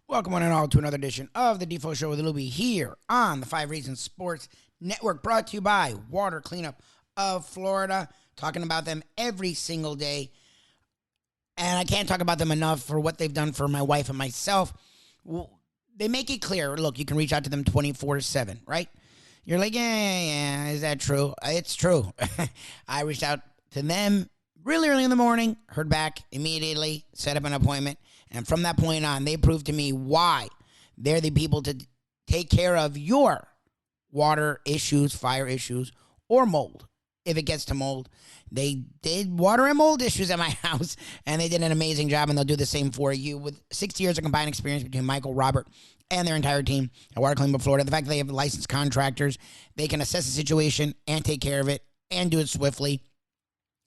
Welcome one and all to another edition of the Defo Show with Lubie here on the 5 Reasons Sports Network, brought to you by Water Cleanup of Florida. Talking about them every single day. And I can't talk about them enough for what they've done for my wife and myself. They make it clear. Look, you can reach out to them 24/7, right? You're like, yeah, is that true? It's true. I reached out to them really early in the morning, heard back immediately, set up an appointment. And from that point on, they proved to me why they're the people to take care of your water issues, fire issues, or mold. If it gets to mold, they did water and mold issues at my house, and they did an amazing job, and they'll do the same for you. With 60 years of combined experience between Michael, Robert, and their entire team at Water Cleanup of Florida, the fact that they have licensed contractors, they can assess the situation and take care of it and do it swiftly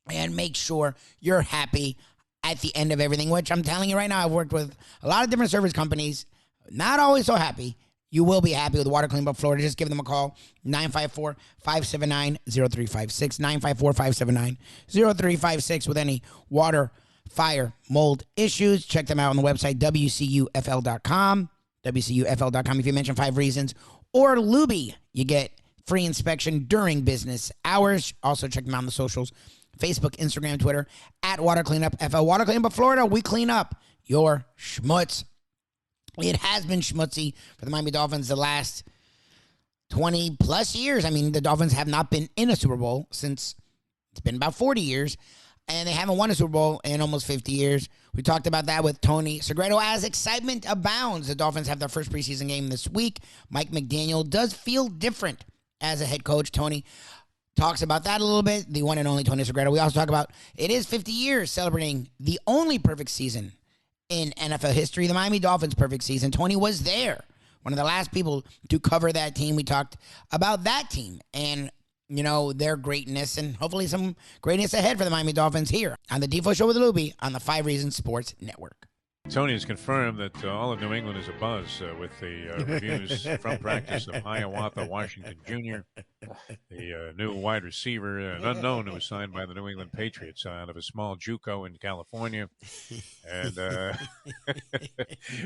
and make sure you're happy at the end of everything, which I'm telling you right now, I've worked with a lot of different service companies, not always so happy. You will be happy with Water Cleanup of Florida. Just give them a call, 954-579-0356, 954-579-0356 with any water, fire, mold issues. Check them out on the website, wcufl.com, wcufl.com. If you mention 5 Reasons or Lubie, you get free inspection during business hours. Also check them out on the socials, Facebook, Instagram, Twitter, at Water Cleanup FL. Water Cleanup of Florida, we clean up your schmutz. It has been schmutzy for the Miami Dolphins the last 20 plus years. I mean, the Dolphins have not been in a Super Bowl since it's been about 40 years, and they haven't won a Super Bowl in almost 50 years. We talked about that with Tony Segreto as excitement abounds. The Dolphins have their first preseason game this week. Mike McDaniel does feel different as a head coach. Tony talks about that a little bit, the one and only Tony Segreto. We also talk about it is 50 years celebrating the only perfect season in NFL history, the Miami Dolphins' perfect season. Tony was there, one of the last people to cover that team. We talked about that team and, you know, their greatness and hopefully some greatness ahead for the Miami Dolphins here on the Defo Show with Lubie on the 5 Reasons Sports Network. Tony has confirmed that all of New England is abuzz with the reviews from practice of Hiawatha Washington Jr., the new wide receiver, an unknown who was signed by the New England Patriots out of a small JUCO in California. And no,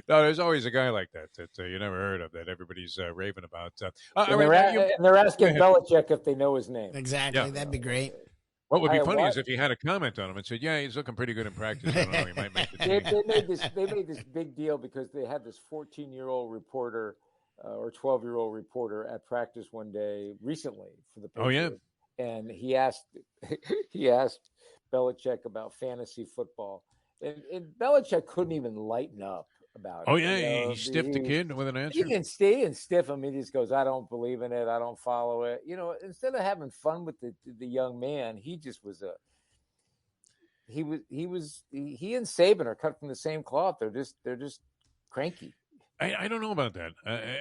there's always a guy like that you never heard of that everybody's raving about. And they're asking Belichick if they know his name. Exactly. Yeah. That'd be great. What would be funny is if he had a comment on him and said, yeah, he's looking pretty good in practice. I don't know, he might make the team. They made this big deal because they had this 14-year-old reporter or 12-year-old reporter at practice one day recently for the Patriots. Oh, yeah? And he asked Belichick about fantasy football. And Belichick couldn't even lighten up about it. Oh, yeah, he stiffed the kid with an answer. He didn't stiff him. He just goes, I don't believe in it. I don't follow it. You know, instead of having fun with the young man, he just was he and Saban are cut from the same cloth. They're just cranky. I don't know about that.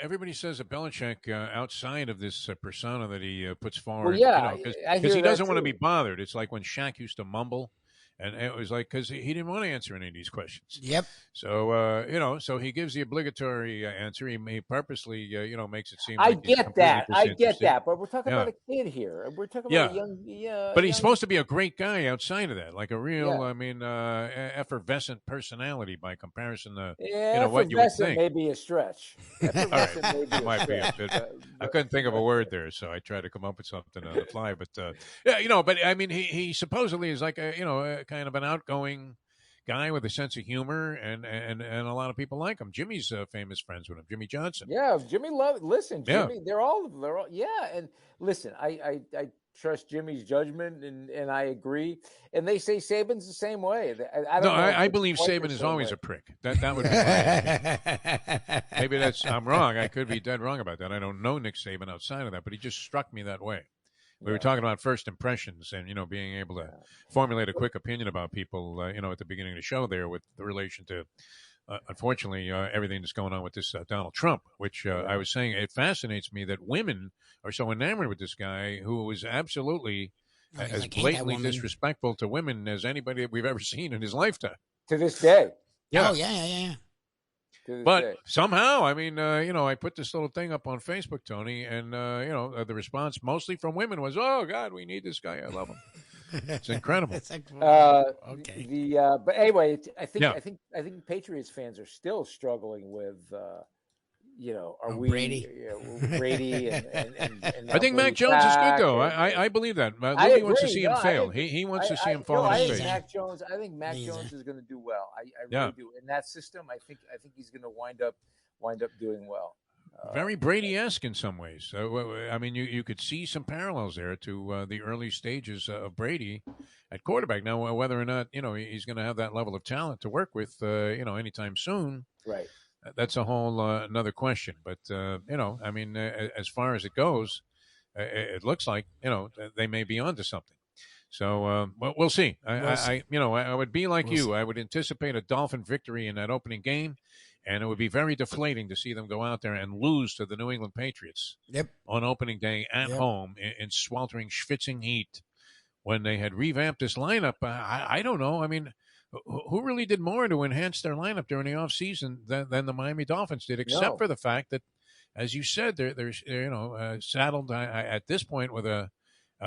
Everybody says that Belichick, outside of this persona that he puts forward, because he doesn't want to be bothered. It's like when Shaq used to mumble. And it was like, because he didn't want to answer any of these questions. Yep. So, so he gives the obligatory answer. He purposely, makes it seem I like get that. But we're talking about a kid here. We're talking about a young. But he's supposed to be a great guy outside of that, like a real, effervescent personality by comparison to, what you would think. Maybe a stretch. All right. Might be a bit. I couldn't think of a word there, so I tried to come up with something on the fly. But, but I mean, he supposedly is like a kind of an outgoing guy with a sense of humor, and a lot of people like him. Jimmy's famous friends with him, Jimmy Johnson. Yeah, Jimmy listen, Jimmy, yeah. They're all and listen, I trust Jimmy's judgment, and I agree. And they say Saban's the same way. I believe Saban is always a prick. That would be maybe I'm wrong. I could be dead wrong about that. I don't know Nick Saban outside of that, but he just struck me that way. We were talking about first impressions and, being able to formulate a quick opinion about people, at the beginning of the show there with the relation to, unfortunately, everything that's going on with this Donald Trump, which I was saying, it fascinates me that women are so enamored with this guy who is absolutely as blatantly disrespectful to women as anybody that we've ever seen in his lifetime. To this day. Yeah. Oh, yeah. But somehow, I mean, I put this little thing up on Facebook, Tony, and, the response mostly from women was, oh, God, we need this guy. I love him. It's incredible. It's like, okay. But anyway, I think Yeah. I think Patriots fans are still struggling with. Are we Brady? Brady and I think Mac Jones is good, though. I believe that. I Lubie wants to agree. see him No, fail. He wants to see him fall on I his think face. Mac Jones. I think Mac Jones is going to do well. I Yeah. really do. In that system, I think he's going to wind up doing well. Very Brady-esque in some ways. I mean, you could see some parallels there to the early stages of Brady at quarterback. Now, whether or not he's going to have that level of talent to work with, anytime soon, right? That's a whole another question. But I mean, as far as it goes, it looks like they may be onto something. So we'll see. I would be like you. I would anticipate a Dolphin victory in that opening game. And it would be very deflating to see them go out there and lose to the New England Patriots on opening day at home in sweltering, schwitzing heat when they had revamped this lineup. I don't know. I mean, who really did more to enhance their lineup during the offseason than the Miami Dolphins did, except for the fact that, as you said, they're saddled at this point with a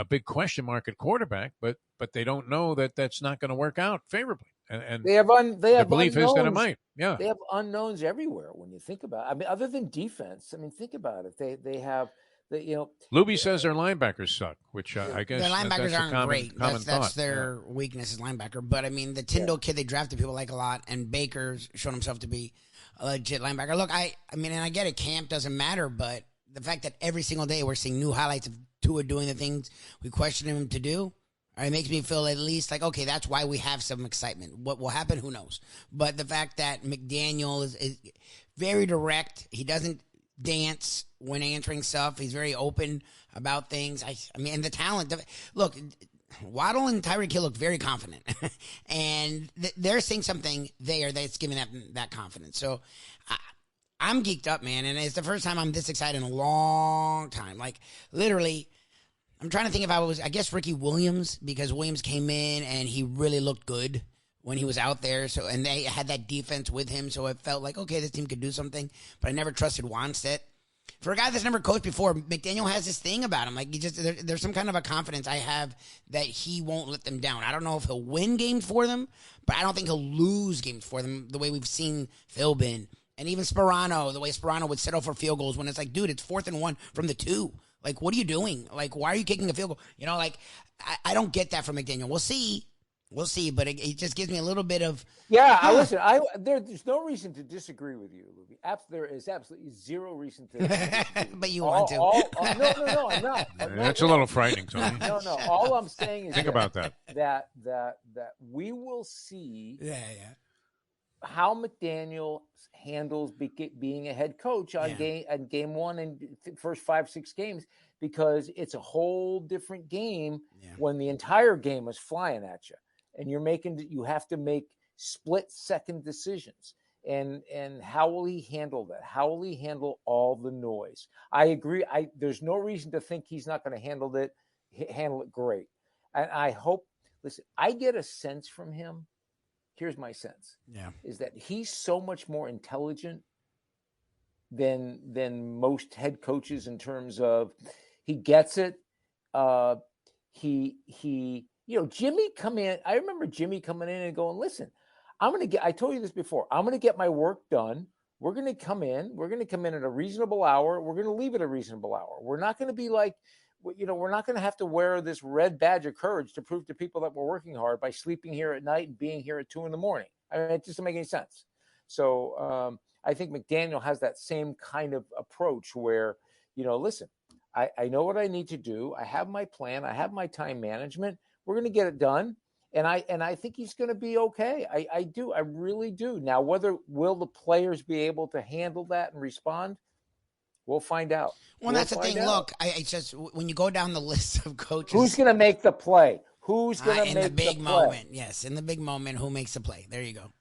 big question mark at quarterback, but they don't know that that's not going to work out favorably. And they have the belief unknowns. is that it might. Yeah, they have unknowns everywhere when you think about it. I mean, other than defense. I mean, think about it. They have Lubie says their linebackers suck, which I guess their linebackers aren't great. Common That's their weakness is linebacker. But I mean, the Tyndall kid they drafted people like a lot, and Baker's shown himself to be a legit linebacker. Look, I mean, and I get it. Camp doesn't matter, but the fact that every single day we're seeing new highlights of Tua doing the things we question him to do. It makes me feel at least like, okay, that's why we have some excitement. What will happen, who knows? But the fact that McDaniel is very direct. He doesn't dance when answering stuff. He's very open about things. I mean, and the talent. Look, Waddle and Tyreek Hill look very confident. And they're seeing something there that's giving that confidence. So I'm geeked up, man. And it's the first time I'm this excited in a long time. Like, literally, I'm trying to think if I guess Ricky Williams, because Williams came in and he really looked good when he was out there. So, and they had that defense with him. So it felt like, okay, this team could do something, but I never trusted Wanstead. For a guy that's never coached before, McDaniel has this thing about him. Like, there's some kind of a confidence I have that he won't let them down. I don't know if he'll win games for them, but I don't think he'll lose games for them the way we've seen Philbin and even Sperano, the way Sperano would settle for field goals when it's like, dude, it's 4th and 1 from the 2. Like, what are you doing? Like, why are you kicking a field goal? I don't get that from McDaniel. We'll see, but it just gives me a little bit of... Yeah, listen, there's no reason to disagree with you, Lubie. There is absolutely zero reason to disagree. But you want to. No, I'm not. That's a little frightening, Tony. No. All I'm saying is think about that. That we will see how McDaniel handles being a head coach on game one and first 5-6 games, because it's a whole different game when the entire game is flying at you and you have to make split-second decisions. And how will he handle that? How will he handle all the noise? I agree. There's no reason to think he's not going to handle it great. And I hope. Listen, I get a sense from him. Here's my sense. Is that he's so much more intelligent than most head coaches in terms of he gets it. Jimmy come in. I remember Jimmy coming in and going, listen, I told you this before. I'm going to get my work done. We're going to come in at a reasonable hour. We're going to leave at a reasonable hour. We're not going to be like, we're not going to have to wear this red badge of courage to prove to people that we're working hard by sleeping here at night and being here at 2 a.m. I mean, it just doesn't make any sense. So I think McDaniel has that same kind of approach where, listen, I know what I need to do. I have my plan. I have my time management. We're going to get it done. And I think he's going to be okay. I do. I really do. Now, will the players be able to handle that and respond? We'll find out. Well, that's the thing. Look, I just when you go down the list of coaches, who's going to make the play? Who's going to make in the big play? moment? Yes, in the big moment, who makes the play? There you go.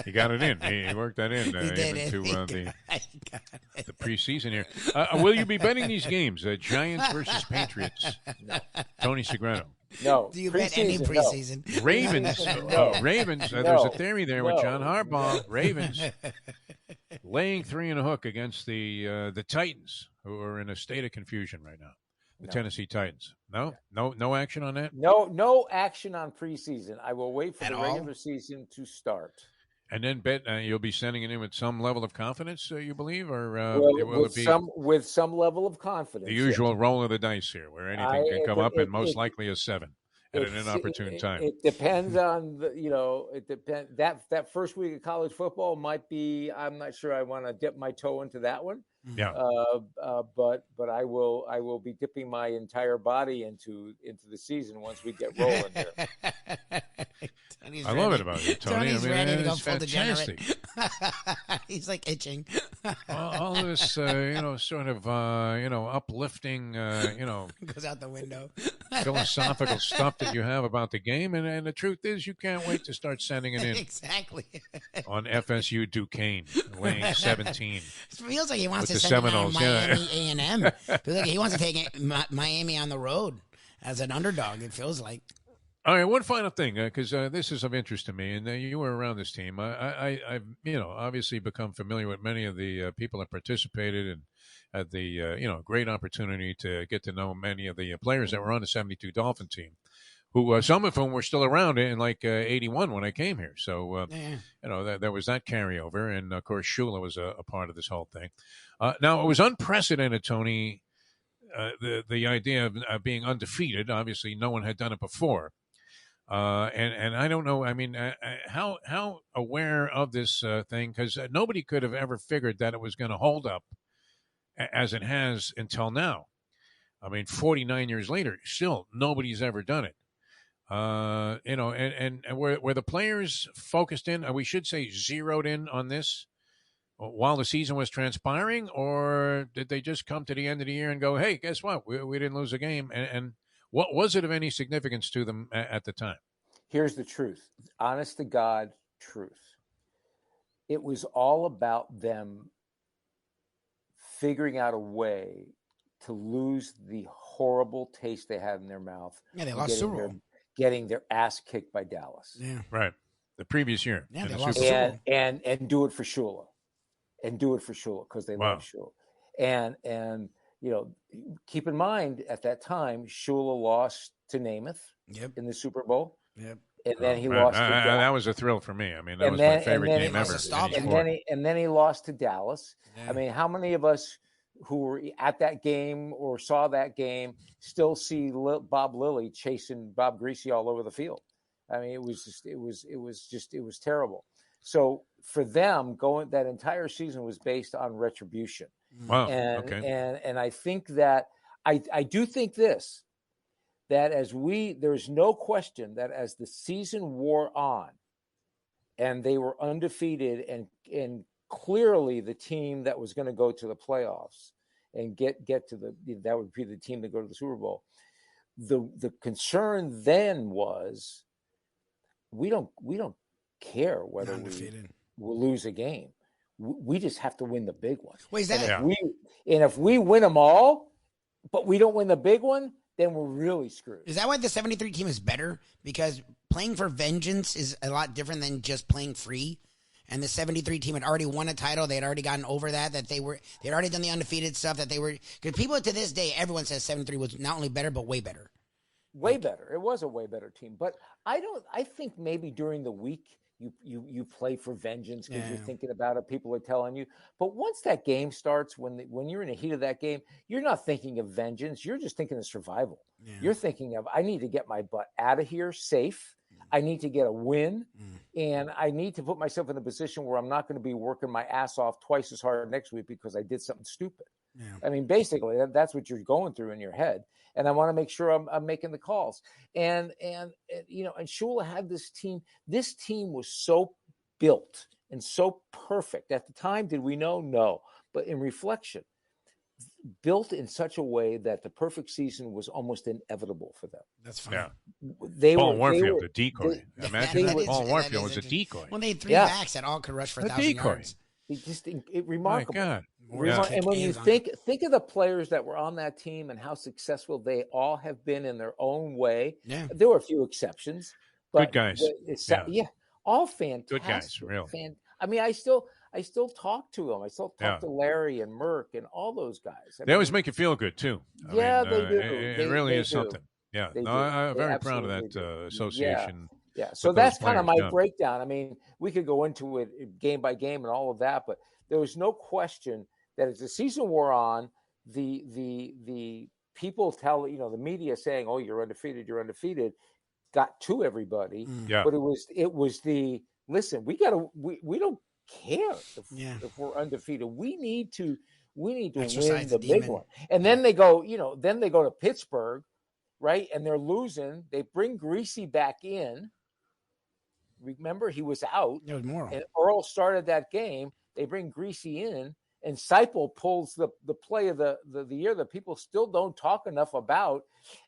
He got it in. He worked that in into the preseason here. Will you be betting these games? Giants versus Patriots. No. Tony Segreto. No. Do you bet any preseason? No. Ravens. No. Ravens. There's a theory there with John Harbaugh. Ravens laying 3 and a hook against the Titans, who are in a state of confusion right now. The Tennessee Titans. No action on that. No action on preseason. I will wait for the regular season to start. And then you'll be sending it in with some level of confidence, you believe, or will it be with some level of confidence? The usual roll of the dice here, where anything can come up, and most likely a 7 at an inopportune time. It depends on it depends. That first week of college football might be. I'm not sure I want to dip my toe into that one. Yeah. But I will be dipping my entire body into the season once we get rolling here. I love it about you, Tony. Tony's ready to go full fantastic. He's like itching. all this, sort of, uplifting, goes out the window. philosophical stuff that you have about the game, and the truth is, you can't wait to start sending it in. Exactly. On FSU Duquesne, weighing 17. It feels like he wants to the send it on Seminoles, Miami A&M. Feels like he wants to take Miami on the road as an underdog. It feels like. All right, one final thing, because this is of interest to me, and you were around this team. I've obviously become familiar with many of the people that participated, and had the great opportunity to get to know many of the players that were on the '72 Dolphin team, who some of whom were still around in like '81 when I came here. So there was that carryover, and of course Shula was a part of this whole thing. Now it was unprecedented, Tony. The idea of being undefeated. Obviously, no one had done it before. And I don't know. I mean, how aware of this thing? Because nobody could have ever figured that it was going to hold up as it has until now. I mean, 49 years later, still nobody's ever done it. And were the players focused in? We should say zeroed in on this while the season was transpiring, or did they just come to the end of the year and go, "Hey, guess what? We didn't lose a game," and what was it of any significance to them at the time? Here's the truth. Honest to God truth. It was all about them figuring out a way to lose the horrible taste they had in their mouth. Yeah, they lost Super Bowl. Getting their ass kicked by Dallas. Yeah. Right. The previous year. Yeah, they lost Super Bowl. And do it for Shula. And do it for Shula because they love Shula. And keep in mind, at that time, Shula lost to Namath in the Super Bowl. Yep. And then he lost to Dallas. That was a thrill for me. I mean, that was my favorite game ever. And then he lost to Dallas. Yeah. I mean, how many of us who were at that game or saw that game still see Bob Lilly chasing Bob Griese all over the field? I mean, it was terrible. So for them, that entire season was based on retribution. Wow. And I think that I do think this, that there's no question that as the season wore on and they were undefeated and clearly the team that was going to go to the playoffs and get to that would be the team to go to the Super Bowl. The concern then was we don't care whether we'll lose a game. We just have to win the big one. Wait, is that if we win them all, but we don't win the big one, then we're really screwed. Is that why the 73 team is better? Because playing for vengeance is a lot different than just playing free. And the 73 team had already won a title. They had already gotten over that they'd already done the undefeated stuff because people to this day, everyone says 73 was not only better, but way better. Way better. It was a way better team. But I think maybe during the week you play for vengeance because you're thinking about it. People are telling you. But once that game starts, when you're in the heat of that game, you're not thinking of vengeance. You're just thinking of survival. Yeah. You're thinking of, I need to get my butt out of here safe. I need to get a win, and I need to put myself in a position where I'm not going to be working my ass off twice as hard next week because I did something stupid. Yeah. I mean, basically, that's what you're going through in your head. And I want to make sure I'm making the calls. And Shula had this team. This team was so built and so perfect. At the time, did we know? No. But in reflection, built in such a way that the perfect season was almost inevitable for them. That's fine. Yeah. Paul Warfield, a decoy. Imagine that Paul Warfield was a decoy. Well, they had 3 backs that all could rush for 1,000 yards. It remarkable. My God. And when you think of the players that were on that team and how successful they all have been in their own way. Yeah. There were a few exceptions. But good guys. All fantastic. Good guys, really. I mean, I still talk to them. I still talk to Larry and Merck and all those guys. They always make you feel good too. They do. It really is something. Yeah, I'm very proud of that association. Yeah. So that's kind of my breakdown. I mean, we could go into it game by game and all of that, but there was no question that as the season wore on, the people tell, the media saying, "Oh, you're undefeated," got to everybody. Yeah. But it was the listen. We don't care if we're undefeated. We need to win the big one. And then they go, to Pittsburgh, right? And they're losing. They bring Griese back in. Remember, he was out. It was Morrow. And Earl started that game. They bring Griese in, and Seipel pulls the play of the year that people still don't talk enough about.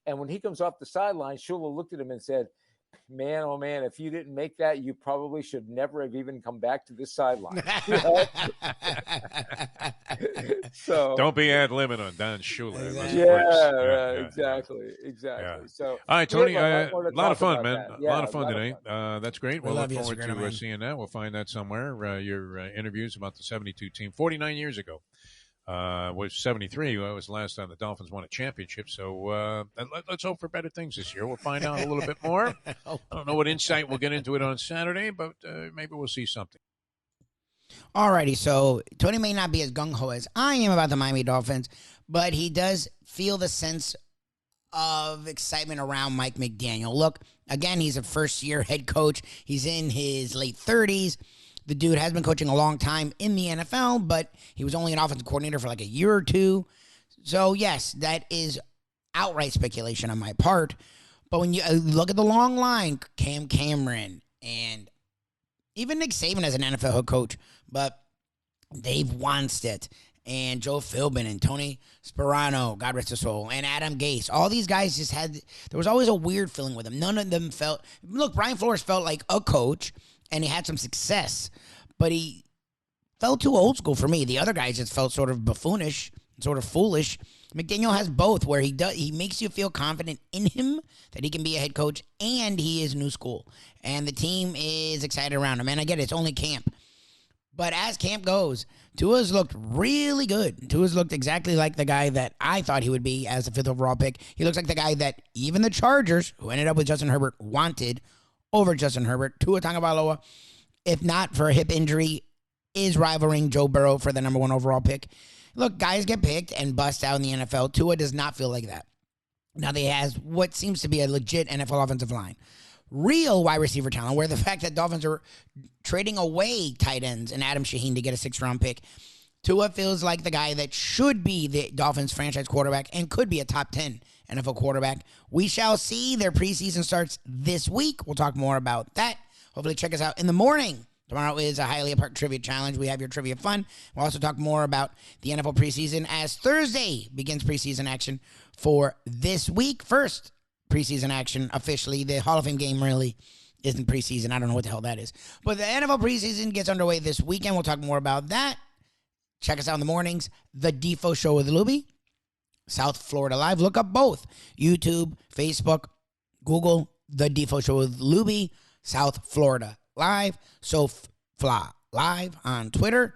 And when he comes off the sideline, Shula looked at him and said, "Man, oh man, if you didn't make that, you probably should never have even come back to this sideline." So don't be ad-libbing on Don Shula. Exactly. Yeah. So all right, Tony, a lot of fun, man. A lot of fun today. That's great. We'll look forward to seeing that. We'll find that somewhere. Your interviews about the 72 team 49 years ago. Was 73. That was the last time the Dolphins won a championship. So let's hope for better things this year. We'll find out a little bit more. I don't know what insight we'll get into it on Saturday, but maybe we'll see something. Alrighty, so Tony may not be as gung-ho as I am about the Miami Dolphins, but he does feel the sense of excitement around Mike McDaniel. Look, again, he's a first-year head coach. He's in his late 30s. The dude has been coaching a long time in the NFL, but he was only an offensive coordinator for like a year or two. So, yes, that is outright speculation on my part. But when you look at the long line, Cam Cameron and even Nick Saban as an NFL head coach, but Dave Wanstead and Joe Philbin and Tony Sperano, God rest his soul, and Adam Gase, all these guys just had, there was always a weird feeling with them. None of them look, Brian Flores felt like a coach, and he had some success, but he felt too old school for me. The other guys just felt sort of buffoonish, sort of foolish. McDaniel has both, where he makes you feel confident in him that he can be a head coach, and he is new school, and the team is excited around him. And I get it, it's only camp, but as camp goes, Tua's looked really good. Tua's looked exactly like the guy that I thought he would be as the 5th overall pick. He looks like the guy that even the Chargers, who ended up with Justin Herbert, wanted over Justin Herbert. Tua Tagovailoa, if not for a hip injury, is rivaling Joe Burrow for the number 1 overall pick. Look, guys get picked and bust out in the NFL. Tua does not feel like that. Now he has what seems to be a legit NFL offensive line. Real wide receiver talent, where the fact that Dolphins are trading away tight ends and Adam Shaheen to get a 6th-round pick. Tua feels like the guy that should be the Dolphins franchise quarterback and could be a top 10 NFL quarterback. We shall see. Their preseason starts this week. We'll talk more about that. Hopefully check us out in the morning. Tomorrow is a highly apart trivia challenge. We have your trivia fun. We'll also talk more about the NFL preseason as Thursday begins preseason action for this week. First preseason action officially. The Hall of Fame game really isn't preseason. I don't know what the hell that is. But the NFL preseason gets underway this weekend. We'll talk more about that. Check us out in the mornings. The Defo Show with Lubie. South Florida Live. Look up both. YouTube, Facebook, Google. The Defo Show with Lubie. South Florida Live. SoFla Live on Twitter.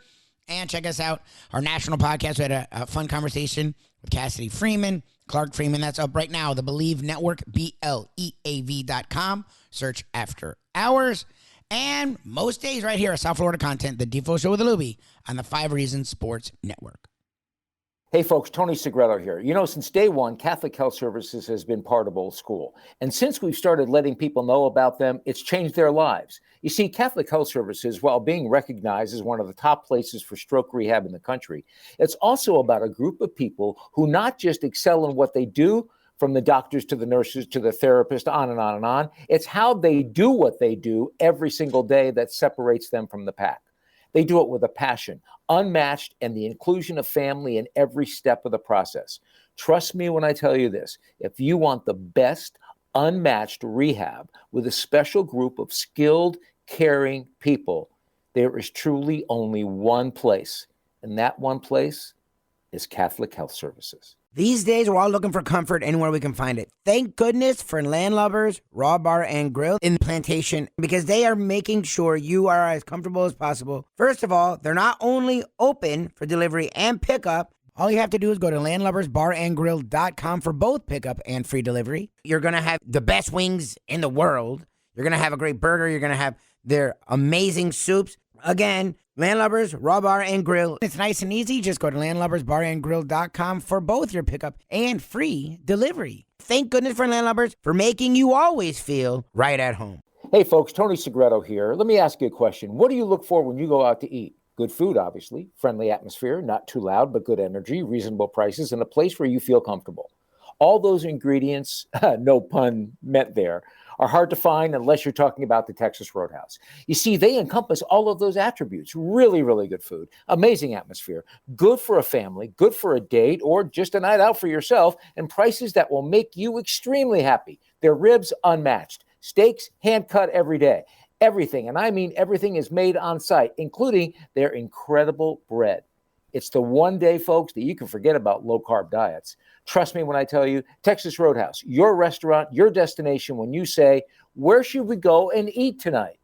And check us out. Our national podcast. We had a fun conversation with Cassidy Freeman, Clark Freeman. That's up right now. The Believe Network, BLEAV.com. Search After Hours. And most days right here at South Florida Content, the Defo Show with Lubie on the 5 Reasons Sports Network. Hey folks, Tony Segreto here. Since day one, Catholic Health Services has been part of Old School. And since we've started letting people know about them, it's changed their lives. You see, Catholic Health Services, while being recognized as one of the top places for stroke rehab in the country, it's also about a group of people who not just excel in what they do, from the doctors to the nurses to the therapist, on and on and on. It's how they do what they do every single day that separates them from the pack. They do it with a passion, unmatched, and the inclusion of family in every step of the process. Trust me when I tell you this. If you want the best, unmatched rehab with a special group of skilled, caring people, there is truly only one place, and that one place is Catholic Health Services. These days, we're all looking for comfort anywhere we can find it. Thank goodness for Landlubbers Raw Bar and Grill in Plantation, because they are making sure you are as comfortable as possible. First of all, they're not only open for delivery and pickup. All you have to do is go to landlubbersbarandgrill.com for both pickup and free delivery. You're going to have the best wings in the world. You're going to have a great burger. You're going to have their amazing soups. Again, Landlubbers, Raw Bar and Grill. It's nice and easy. Just go to landlubbersbarandgrill.com for both your pickup and free delivery. Thank goodness for Landlubbers for making you always feel right at home. Hey, folks, Tony Segreto here. Let me ask you a question. What do you look for when you go out to eat? Good food, obviously. Friendly atmosphere, not too loud, but good energy, reasonable prices, and a place where you feel comfortable. All those ingredients, no pun meant there, are hard to find unless you're talking about the Texas Roadhouse. You see, they encompass all of those attributes. Really, really good food, amazing atmosphere, good for a family, good for a date, or just a night out for yourself, and prices that will make you extremely happy. Their ribs, unmatched. Steaks, hand-cut every day. Everything, and I mean everything, is made on site, including their incredible bread. It's the one day, folks, that you can forget about low-carb diets. Trust me when I tell you, Texas Roadhouse, your restaurant, your destination when you say, where should we go and eat tonight?